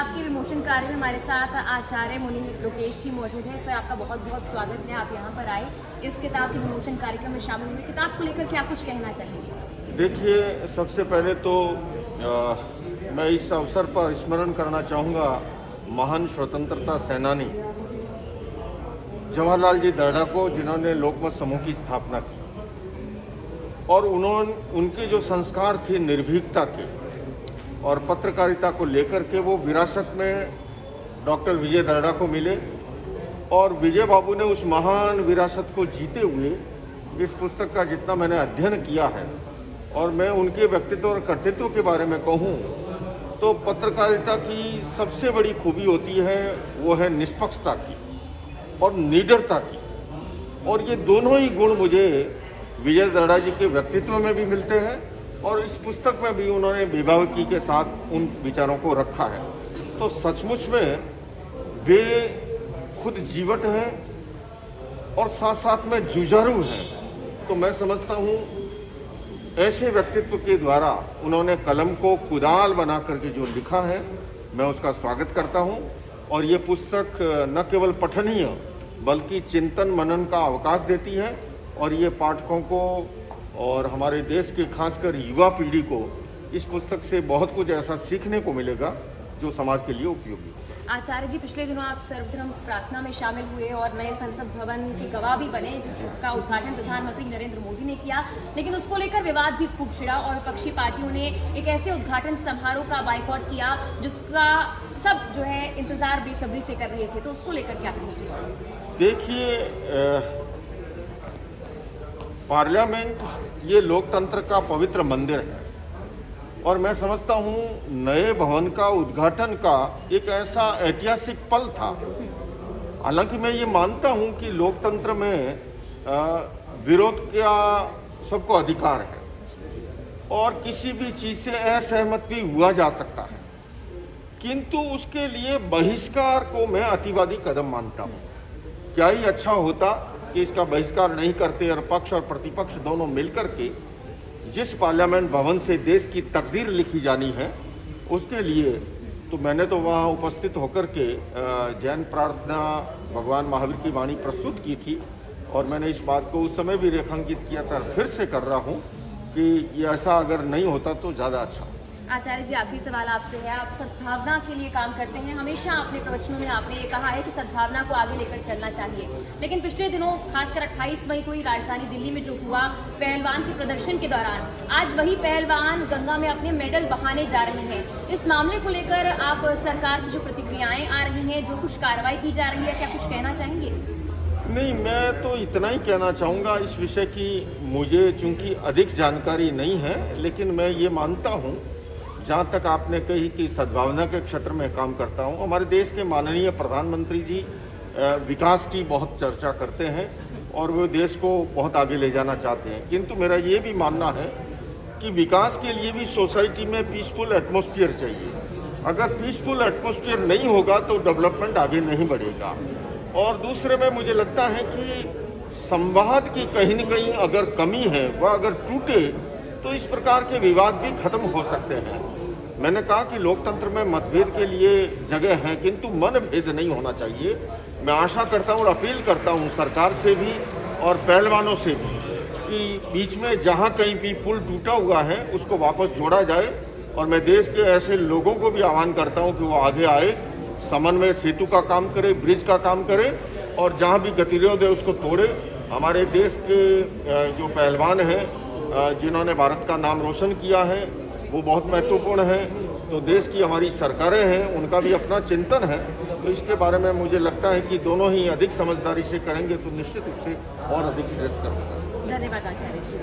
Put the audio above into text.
किताब के विमोचन कार्य में हमारे साथ आचार्य मुनि लोकेश जी मौजूद हैं। सर, आपका बहुत बहुत स्वागत है, आप यहाँ पर आए इस किताब के विमोचन कार्यक्रम में शामिल हुए। किताब को लेकर क्या कुछ कहना चाहेंगे? देखिए, सबसे पहले तो मैं इस अवसर पर स्मरण करना चाहूँगा महान स्वतंत्रता सेनानी जवाहरलाल जी दर्डा को, जिन्होंने लोकमत समूह की स्थापना की और उनके जो संस्कार थे निर्भीकता के और पत्रकारिता को लेकर के, वो विरासत में डॉक्टर विजय दर्डा को मिले और विजय बाबू ने उस महान विरासत को जीते हुए इस पुस्तक का जितना मैंने अध्ययन किया है और मैं उनके व्यक्तित्व और कर्तृत्व के बारे में कहूँ तो पत्रकारिता की सबसे बड़ी खूबी होती है वो है निष्पक्षता की और निडरता की, और ये दोनों ही गुण मुझे विजय दर्डा जी के व्यक्तित्व में भी मिलते हैं और इस पुस्तक में भी उन्होंने बेबाकी के साथ उन विचारों को रखा है। तो सचमुच में वे खुद जीवट हैं और साथ साथ में जुझारू हैं। तो मैं समझता हूँ ऐसे व्यक्तित्व के द्वारा उन्होंने कलम को कुदाल बना करके जो लिखा है, मैं उसका स्वागत करता हूँ। और ये पुस्तक न केवल पठनीय बल्कि चिंतन मनन का अवकाश देती है और ये पाठकों को और हमारे देश के खासकर युवा पीढ़ी को इस पुस्तक से बहुत कुछ ऐसा सीखने को मिलेगा जो समाज के लिए उपयोगी होगा। आचार्य जी, पिछले दिनों आप सर्वधर्म प्रार्थना में शामिल हुए और नए संसद भवन के गवाह भी बने, जिसका उद्घाटन प्रधानमंत्री नरेंद्र मोदी ने किया, लेकिन उसको लेकर विवाद भी खूब छिड़ा और विपक्षी पार्टियों ने एक ऐसे उद्घाटन समारोह का बाइकआउट किया जिसका सब जो है इंतजार बेसब्री से कर रहे थे। तो उसको लेकर क्या कहेंगे? देखिए, पार्लियामेंट ये लोकतंत्र का पवित्र मंदिर है और मैं समझता हूँ नए भवन का उद्घाटन का एक ऐसा ऐतिहासिक पल था। हालांकि मैं ये मानता हूँ कि लोकतंत्र में विरोध का सबको अधिकार है और किसी भी चीज़ से असहमत भी हुआ जा सकता है, किंतु उसके लिए बहिष्कार को मैं अतिवादी कदम मानता हूँ। क्या ही अच्छा होता कि इसका बहिष्कार नहीं करते और पक्ष और प्रतिपक्ष दोनों मिलकर के जिस पार्लियामेंट भवन से देश की तकदीर लिखी जानी है उसके लिए। तो मैंने तो वहाँ उपस्थित होकर के जैन प्रार्थना भगवान महावीर की वाणी प्रस्तुत की थी और मैंने इस बात को उस समय भी रेखांकित किया था, फिर से कर रहा हूँ कि ये ऐसा अगर नहीं होता तो ज़्यादा अच्छा। आचार्य जी, आखिरी सवाल आपसे है। आप सद्भावना के लिए काम करते हैं, हमेशा अपने प्रवचनों में आपने ये कहा है कि सद्भावना को आगे लेकर चलना चाहिए, लेकिन पिछले दिनों खासकर 28 मई को ही राजधानी दिल्ली में जो हुआ पहलवान के प्रदर्शन के दौरान, आज वही पहलवान गंगा में अपने मेडल बहाने जा रहे हैं। इस मामले को लेकर आप सरकार की जो प्रतिक्रियाएं आ रही हैं, जो कुछ कार्रवाई की जा रही है, क्या कुछ कहना चाहेंगे? नहीं, मैं तो इतना ही कहना चाहूँगा इस विषय की मुझे चूँकि अधिक जानकारी नहीं है, लेकिन मैं ये मानता हूँ जहाँ तक आपने कही कि सद्भावना के क्षेत्र में काम करता हूँ। हमारे देश के माननीय प्रधानमंत्री जी विकास की बहुत चर्चा करते हैं और वो देश को बहुत आगे ले जाना चाहते हैं, किंतु मेरा ये भी मानना है कि विकास के लिए भी सोसाइटी में पीसफुल एटमॉस्फेयर चाहिए। अगर पीसफुल एटमॉस्फेयर नहीं होगा तो डेवलपमेंट आगे नहीं बढ़ेगा। और दूसरे में मुझे लगता है कि संवाद की कहीं न कहीं अगर कमी है, वह अगर टूटे तो इस प्रकार के विवाद भी खत्म हो सकते हैं। मैंने कहा कि लोकतंत्र में मतभेद के लिए जगह है, किंतु मनभेद नहीं होना चाहिए। मैं आशा करता हूँ और अपील करता हूँ सरकार से भी और पहलवानों से भी कि बीच में जहाँ कहीं भी पुल टूटा हुआ है उसको वापस जोड़ा जाए। और मैं देश के ऐसे लोगों को भी आह्वान करता हूँ कि वो आगे आए, समन्वय सेतु का काम करे, ब्रिज का काम करे और जहाँ भी गतिरोध है उसको तोड़े। हमारे देश के जो पहलवान हैं जिन्होंने भारत का नाम रोशन किया है वो बहुत महत्वपूर्ण है। तो देश की हमारी सरकारें हैं, उनका भी अपना चिंतन है। तो इसके बारे में मुझे लगता है कि दोनों ही अधिक समझदारी से करेंगे तो निश्चित रूप से और अधिक श्रेष्ठ करेंगे। धन्यवाद आचार्य जी।